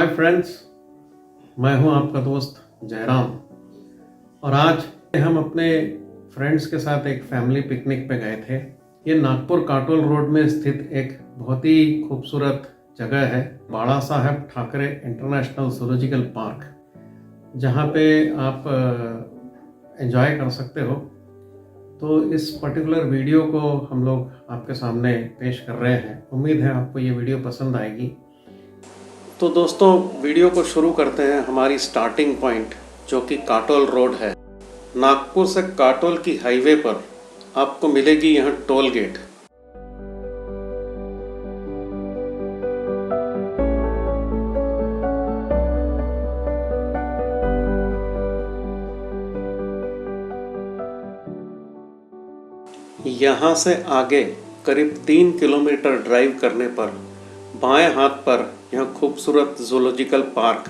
Hi friends, मैं हूं आपका दोस्त जयराम। और आज हम अपने फ्रेंड्स के साथ एक फैमिली पिकनिक पे गए थे। ये नागपुर काटोल रोड में स्थित एक बहुत ही खूबसूरत जगह है, बाड़ा साहेब ठाकरे इंटरनेशनल जूलॉजिकल पार्क, जहाँ पे आप एंजॉय कर सकते हो। तो इस पर्टिकुलर वीडियो को हम लोग आपके सामने पेश कर रहे हैं। उम्मीद है आपको ये वीडियो पसंद आएगी। तो दोस्तों, वीडियो को शुरू करते हैं हमारी स्टार्टिंग पॉइंट, जो कि काटोल रोड है। नागपुर से काटोल की हाईवे पर आपको मिलेगी यहाँ टोल गेट। यहाँ से आगे करीब 3 किलोमीटर ड्राइव करने पर बाएं हाथ पर यह खूबसूरत जूलॉजिकल पार्क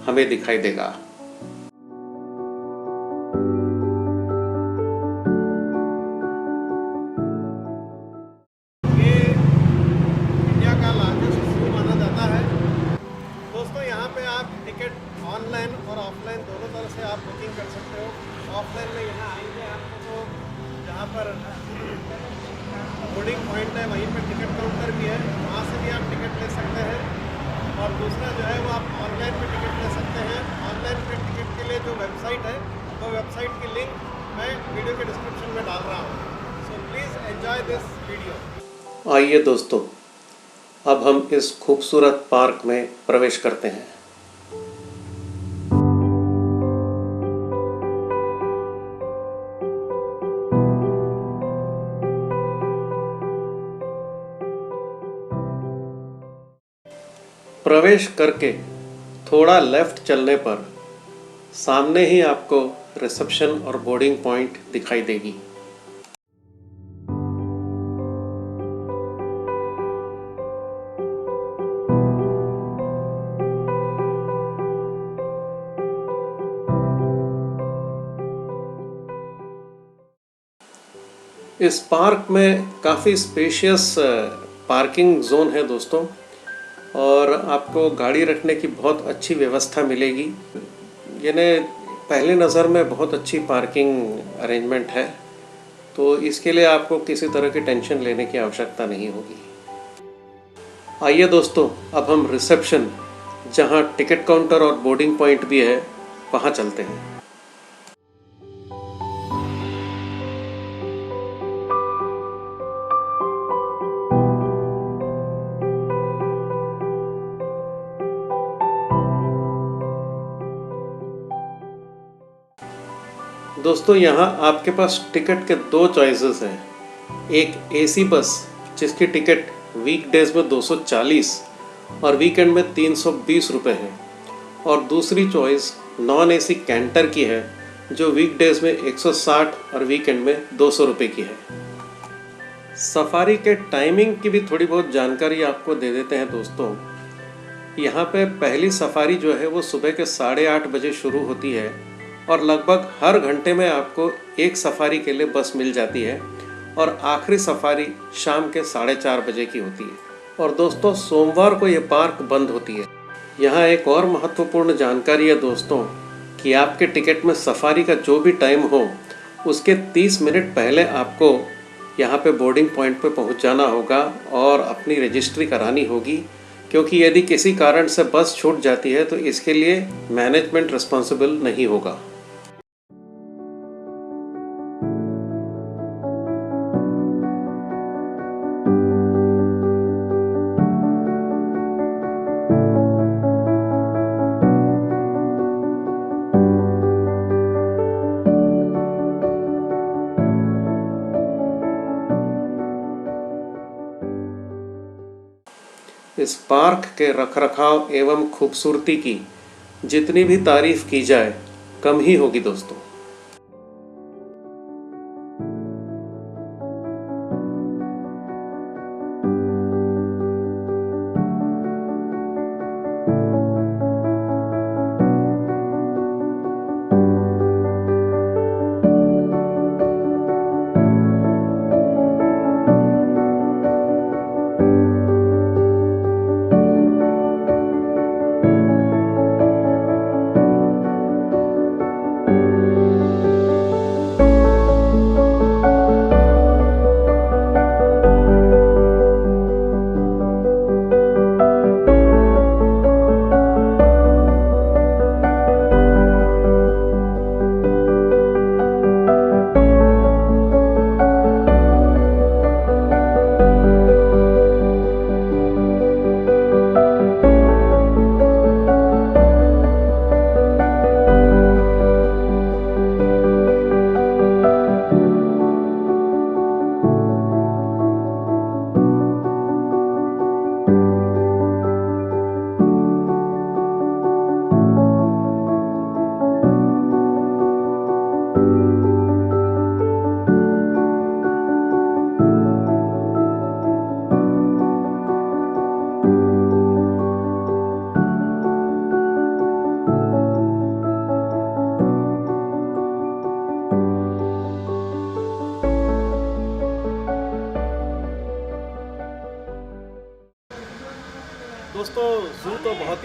हमें दिखाई देगा। ये इंडिया का लार्जेस्ट जू माना जाता है। दोस्तों, यहाँ पे आप टिकट ऑनलाइन और ऑफलाइन दोनों तरह से आप बुकिंग कर सकते हो। ऑफलाइन में यहाँ आएंगे आपको तो जहाँ पर बोर्डिंग पॉइंट है वहीं पर टिकट काउंटर भी है, वहाँ से भी आप टिकट ले सकते हैं। और दूसरा जो है वो आप ऑनलाइन पे टिकट ले सकते हैं। ऑनलाइन पे टिकट के लिए जो वेबसाइट है वो वेबसाइट की लिंक मैं वीडियो के डिस्क्रिप्शन में डाल रहा हूँ। So please enjoy this video. आइए दोस्तों, अब हम इस खूबसूरत पार्क में प्रवेश करते हैं। प्रवेश करके थोड़ा लेफ्ट चलने पर सामने ही आपको रिसेप्शन और बोर्डिंग पॉइंट दिखाई देगी। इस पार्क में काफ़ी स्पेशियस पार्किंग जोन है दोस्तों, और आपको गाड़ी रखने की बहुत अच्छी व्यवस्था मिलेगी। यानी पहली नज़र में बहुत अच्छी पार्किंग अरेंजमेंट है, तो इसके लिए आपको किसी तरह की टेंशन लेने की आवश्यकता नहीं होगी। आइए दोस्तों, अब हम रिसेप्शन, जहां टिकट काउंटर और बोर्डिंग पॉइंट भी है, वहां चलते हैं। दोस्तों, यहाँ आपके पास टिकट के 2 चॉइसेस हैं। एक एसी बस, जिसकी टिकट वीकडेज में 240 और वीकेंड में 320 रुपये है, और दूसरी चॉइस नॉन एसी कैंटर की है, जो वीकडेज में 160 और वीकेंड में 200 रुपये की है। सफारी के टाइमिंग की भी थोड़ी बहुत जानकारी आपको दे देते हैं दोस्तों। यहाँ पे पहली सफारी जो है वो सुबह के 8:30 बजे शुरू होती है, और लगभग हर घंटे में आपको एक सफारी के लिए बस मिल जाती है, और आखिरी सफारी शाम के 4:30 बजे की होती है। और दोस्तों, सोमवार को ये पार्क बंद होती है। यहाँ एक और महत्वपूर्ण जानकारी है दोस्तों, कि आपके टिकट में सफारी का जो भी टाइम हो, उसके 30 मिनट पहले आपको यहाँ पे बोर्डिंग पॉइंट पे पहुँच जाना होगा और अपनी रजिस्ट्री करानी होगी, क्योंकि यदि किसी कारण से बस छूट जाती है तो इसके लिए मैनेजमेंट रिस्पॉन्सिबल नहीं होगा। इस पार्क के रखरखाव एवं खूबसूरती की जितनी भी तारीफ की जाए कम ही होगी दोस्तों।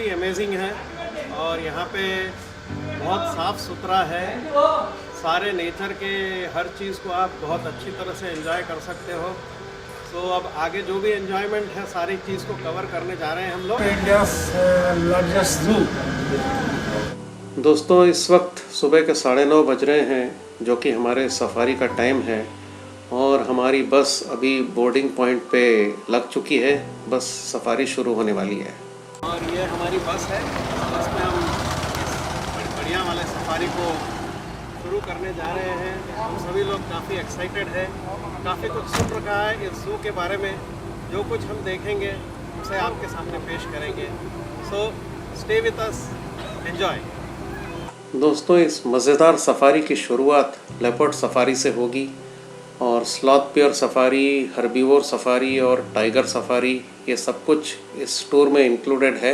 बहुत ही अमेजिंग है और यहाँ पे बहुत साफ़ सुथरा है। सारे नेचर के हर चीज़ को आप बहुत अच्छी तरह से एंजॉय कर सकते हो। तो अब आगे जो भी एंजॉयमेंट है सारी चीज़ को कवर करने जा रहे हैं हम लोग। India's largest zoo. दोस्तों इस वक्त सुबह के 9:30 बज रहे हैं जो कि हमारे सफारी का टाइम है और हमारी बस अभी बोर्डिंग पॉइंट पे लग चुकी है। बस सफारी शुरू होने वाली है और ये हमारी बस है। बस में हम इस बढ़िया वाले सफारी को शुरू करने जा रहे हैं। हम सभी लोग काफ़ी एक्साइटेड हैं, काफ़ी कुछ सुन रखा है इस ज़ू के बारे में। जो कुछ हम देखेंगे उसे आपके सामने पेश करेंगे। So stay with us, enjoy. दोस्तों इस मज़ेदार सफारी की शुरुआत लेपर्ड सफारी से होगी और sloth bear safari, herbivore safari और टाइगर सफारी ये सब कुछ इस टूर में इंक्लूडेड है।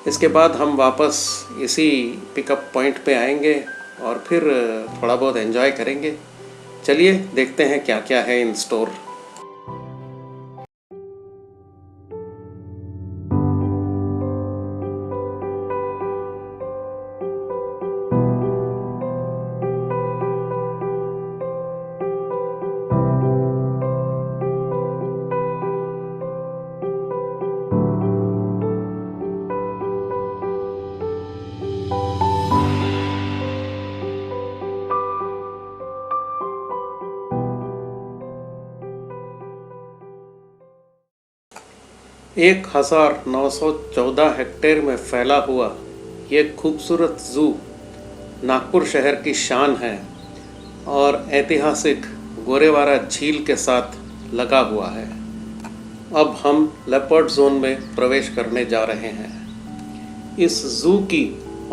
इसके बाद हम वापस इसी पिकअप पॉइंट पे आएंगे और फिर थोड़ा बहुत एंजॉय करेंगे। चलिए देखते हैं क्या क्या है इन स्टोर। एक 1914 हेक्टेयर में फैला हुआ ये खूबसूरत ज़ू नागपुर शहर की शान है और ऐतिहासिक गोरेवारा झील के साथ लगा हुआ है। अब हम लेपर्ड जोन में प्रवेश करने जा रहे हैं। इस ज़ू की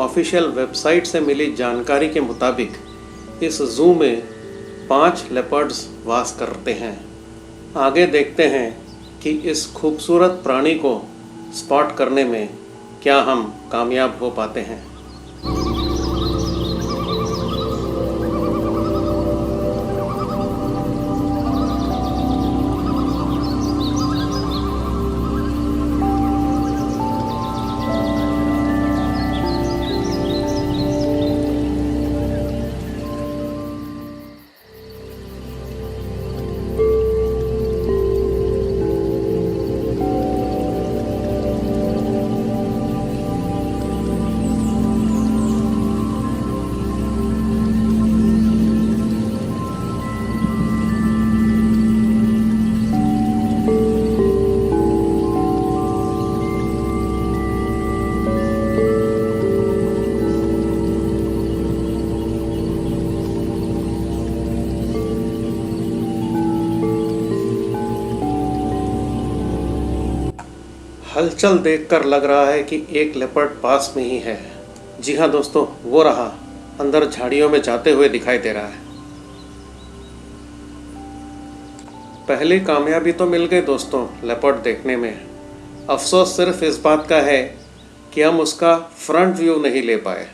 ऑफिशियल वेबसाइट से मिली जानकारी के मुताबिक इस ज़ू में 5 लेपर्ड्स वास करते हैं। आगे देखते हैं कि इस खूबसूरत प्राणी को स्पॉट करने में क्या हम कामयाब हो पाते हैं। हलचल देखकर लग रहा है कि एक लेपर्ड पास में ही है। जी हाँ दोस्तों, वो रहा, अंदर झाड़ियों में जाते हुए दिखाई दे रहा है। पहली कामयाबी तो मिल गई दोस्तों लेपर्ड देखने में। अफसोस सिर्फ इस बात का है कि हम उसका फ्रंट व्यू नहीं ले पाए।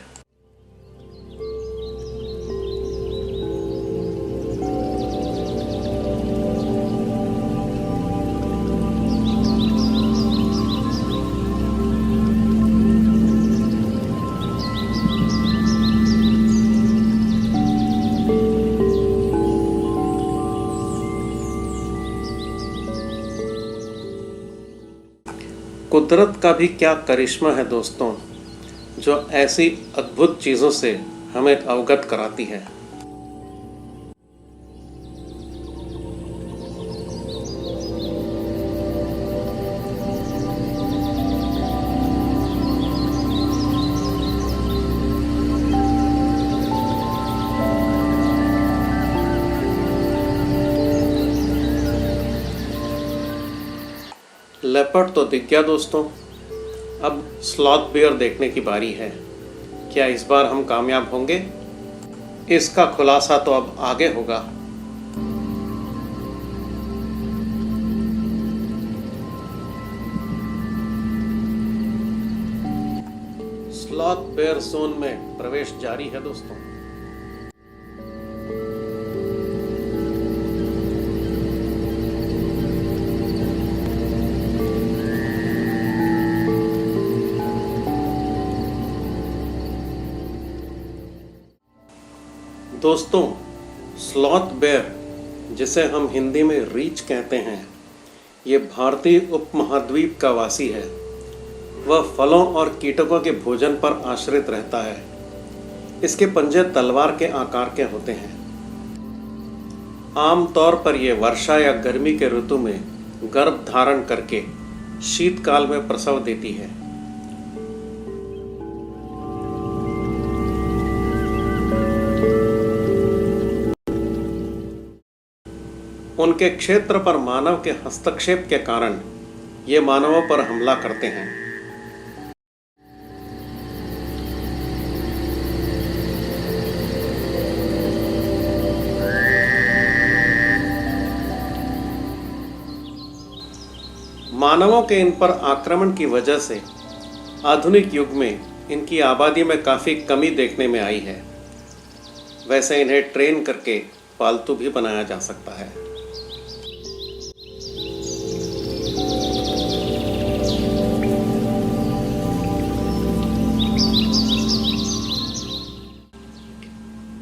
कुदरत का भी क्या करिश्मा है दोस्तों, जो ऐसी अद्भुत चीज़ों से हमें अवगत कराती है। लेपर्ड तो दिख गया दोस्तों, अब स्लॉथ बेयर देखने की बारी है। क्या इस बार हम कामयाब होंगे? इसका खुलासा तो अब आगे होगा। स्लॉथ बेयर जोन में प्रवेश जारी है दोस्तों। दोस्तों, स्लॉथ बेयर, जिसे हम हिंदी में रीछ कहते हैं, ये भारतीय उपमहाद्वीप का वासी है। वह फलों और कीटकों के भोजन पर आश्रित रहता है। इसके पंजे तलवार के आकार के होते हैं। आमतौर पर यह वर्षा या गर्मी के ऋतु में गर्भ धारण करके शीतकाल में प्रसव देती है। उनके क्षेत्र पर मानव के हस्तक्षेप के कारण ये मानवों पर हमला करते हैं। मानवों के इन पर आक्रमण की वजह से आधुनिक युग में इनकी आबादी में काफ़ी कमी देखने में आई है। वैसे इन्हें ट्रेन करके पालतू भी बनाया जा सकता है।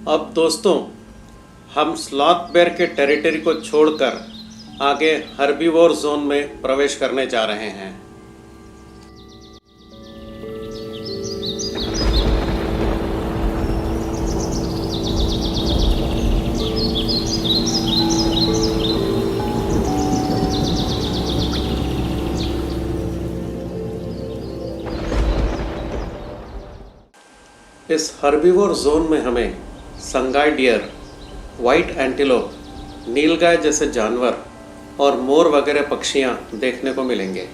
अब दोस्तों, हम स्लॉथ बेयर के टेरिटरी को छोड़कर आगे हर्बीवोर जोन में प्रवेश करने जा रहे हैं। इस हर्बीवोर जोन में हमें संगाई डियर, वाइट एंटीलोप, नीलगाय जैसे जानवर और मोर वगैरह पक्षियां देखने को मिलेंगे।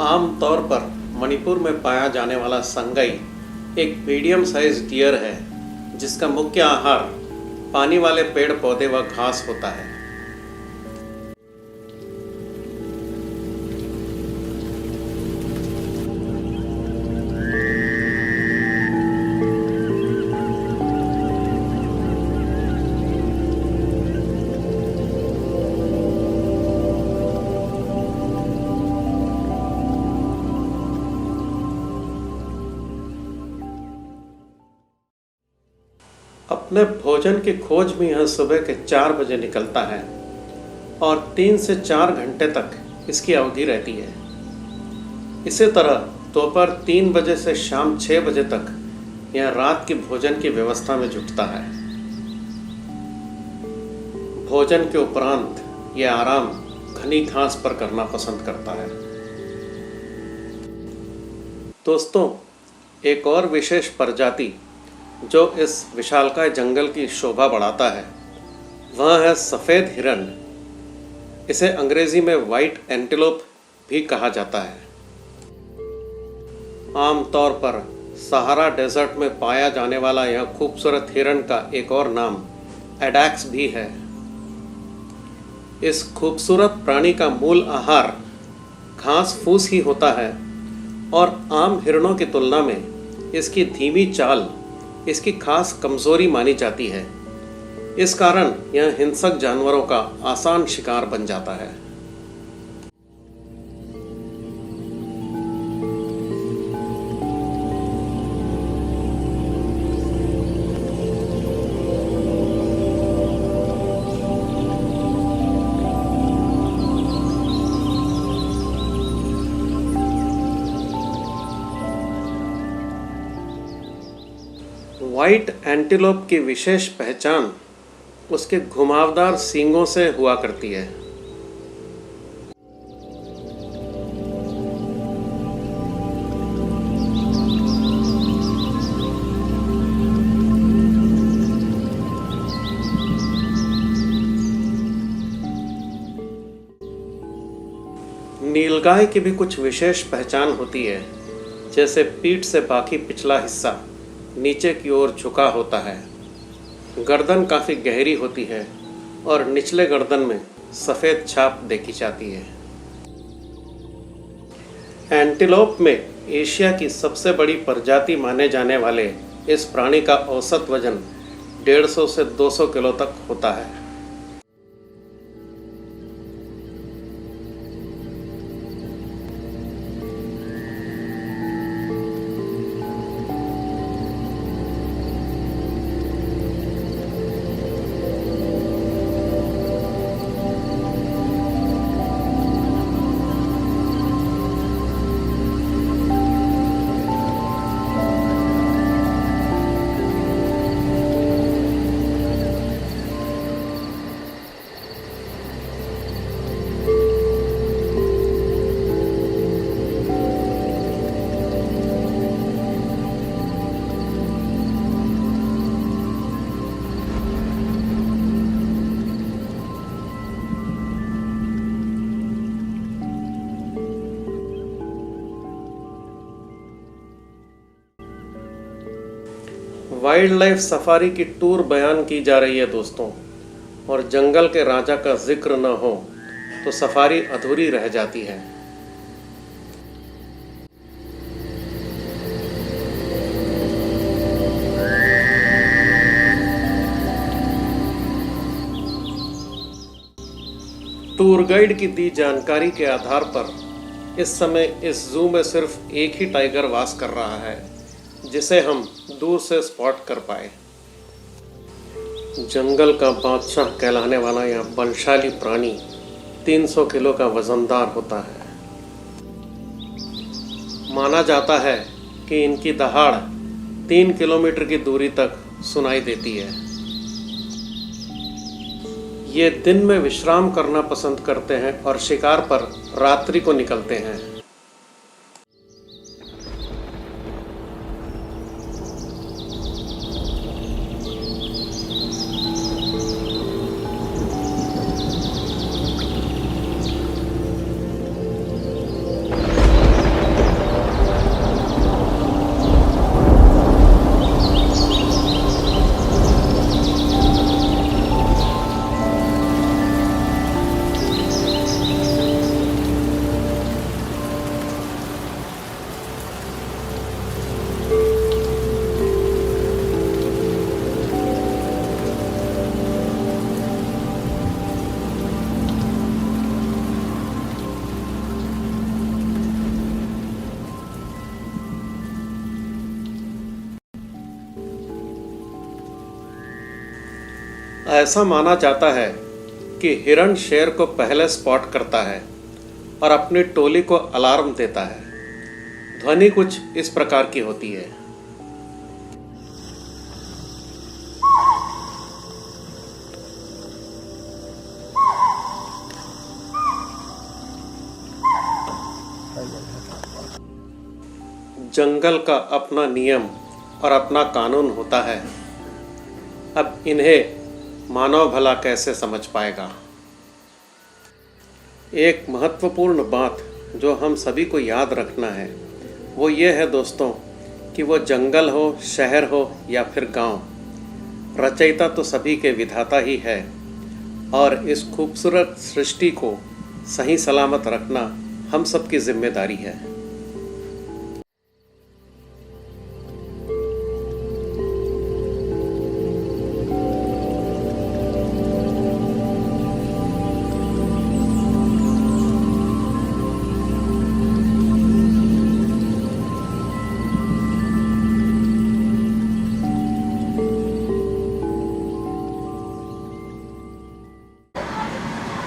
आम तौर पर मणिपुर में पाया जाने वाला संगाई एक मीडियम साइज डियर है, जिसका मुख्य आहार पानी वाले पेड़ पौधे व घास होता है। अपने भोजन की खोज में यह सुबह के 4 बजे निकलता है और 3 से 4 घंटे तक इसकी अवधि रहती है। इसी तरह दोपहर 3 बजे से शाम 6 बजे तक यह रात की भोजन की व्यवस्था में जुटता है। भोजन के उपरांत यह आराम घनी घास पर करना पसंद करता है। दोस्तों, एक और विशेष प्रजाति जो इस विशालकाय जंगल की शोभा बढ़ाता है वह है सफ़ेद हिरन। इसे अंग्रेजी में वाइट एंटीलोप भी कहा जाता है। आमतौर पर सहारा डेजर्ट में पाया जाने वाला यह खूबसूरत हिरन का एक और नाम एडैक्स भी है। इस खूबसूरत प्राणी का मूल आहार घास फूस ही होता है और आम हिरणों की तुलना में इसकी धीमी चाल इसकी खास कमजोरी मानी जाती है। इस कारण यह हिंसक जानवरों का आसान शिकार बन जाता है। व्हाइट एंटीलोप की विशेष पहचान उसके घुमावदार सींगों से हुआ करती है। नीलगाय की भी कुछ विशेष पहचान होती है, जैसे पीठ से बाकी पिछला हिस्सा नीचे की ओर झुका होता है, गर्दन काफ़ी गहरी होती है और निचले गर्दन में सफ़ेद छाप देखी जाती है। एंटीलोप में एशिया की सबसे बड़ी प्रजाति माने जाने वाले इस प्राणी का औसत वजन 150 से 200 किलो तक होता है। वाइल्ड लाइफ सफारी की टूर बयान की जा रही है दोस्तों, और जंगल के राजा का जिक्र न हो तो सफारी अधूरी रह जाती है। टूर गाइड की दी जानकारी के आधार पर इस समय इस जू में सिर्फ एक ही टाइगर वास कर रहा है, जिसे हम दूर से स्पॉट कर पाए। जंगल का बादशाह कहलाने वाला यह बलशाली प्राणी 300 किलो का वजनदार होता है। माना जाता है कि इनकी दहाड़ 3 किलोमीटर की दूरी तक सुनाई देती है। ये दिन में विश्राम करना पसंद करते हैं और शिकार पर रात्रि को निकलते हैं। ऐसा माना जाता है कि हिरण शेर को पहले स्पॉट करता है और अपनी टोली को अलार्म देता है। ध्वनि कुछ इस प्रकार की होती है। जंगल का अपना नियम और अपना कानून होता है। अब इन्हें मानव भला कैसे समझ पाएगा। एक महत्वपूर्ण बात जो हम सभी को याद रखना है वो ये है दोस्तों कि वो जंगल हो, शहर हो या फिर गांव, रचयिता तो सभी के विधाता ही है, और इस खूबसूरत सृष्टि को सही सलामत रखना हम सबकी जिम्मेदारी है।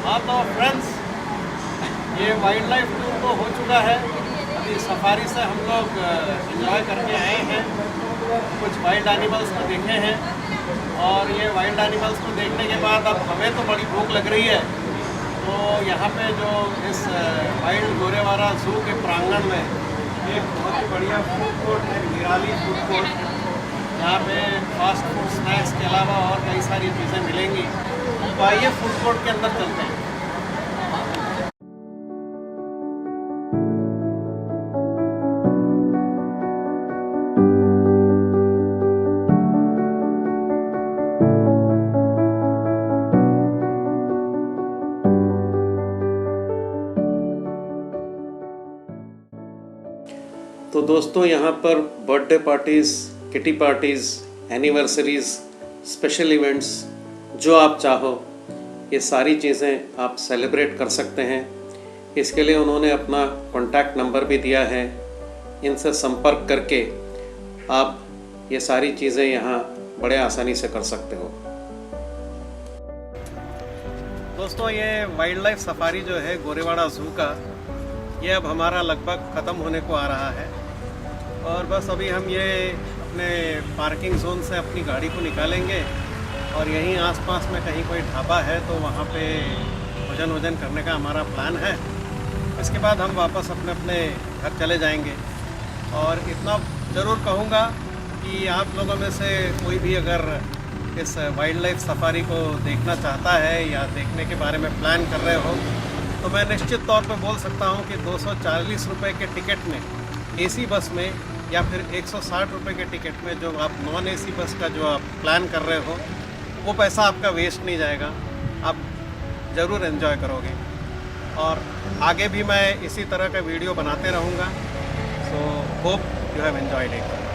हाँ तो फ्रेंड्स, ये वाइल्ड लाइफ टूर तो हो चुका है। अभी सफारी से हम लोग एंजॉय करके आए हैं, कुछ वाइल्ड एनिमल्स को देखे हैं, और ये वाइल्ड एनिमल्स को देखने के बाद अब हमें तो बड़ी भूख लग रही है। तो यहाँ पे जो इस वाइल्ड गोरेवाड़ा जू के प्रांगण में एक बहुत ही बढ़िया फूड कोर्ट है, निराली फूड कोर्ट। यहाँ पे फास्ट फूड स्नैक्स के अलावा और कई सारी चीज़ें मिलेंगी। तो आइए फूड कोर्ट के अंदर चलते हैं। तो दोस्तों, यहाँ पर birthday parties, kitty parties, anniversaries special events, जो आप चाहो ये सारी चीज़ें आप सेलिब्रेट कर सकते हैं। इसके लिए उन्होंने अपना कॉन्टैक्ट नंबर भी दिया है, इनसे संपर्क करके आप ये सारी चीज़ें यहाँ बड़े आसानी से कर सकते हो। दोस्तों, ये वाइल्ड लाइफ सफारी जो है गोरेवाड़ा ज़ू का, ये अब हमारा लगभग ख़त्म होने को आ रहा है और बस अभी हम ये अपने पार्किंग जोन से अपनी गाड़ी को निकालेंगे और यहीं आसपास में कहीं कोई ढाबा है तो वहाँ पे भोजन करने का हमारा प्लान है। इसके बाद हम वापस अपने अपने घर चले जाएंगे। और इतना ज़रूर कहूँगा कि आप लोगों में से कोई भी अगर इस वाइल्ड लाइफ सफारी को देखना चाहता है या देखने के बारे में प्लान कर रहे हो तो मैं निश्चित तौर पे बोल सकता हूँ कि 240 रुपये के टिकट में एसी बस में या फिर 160 रुपये के टिकट में जो आप नॉन एसी बस का जो आप प्लान कर रहे हो वो पैसा आपका वेस्ट नहीं जाएगा, आप ज़रूर एंजॉय करोगे। और आगे भी मैं इसी तरह का वीडियो बनाते रहूँगा। So hope you have enjoyed it.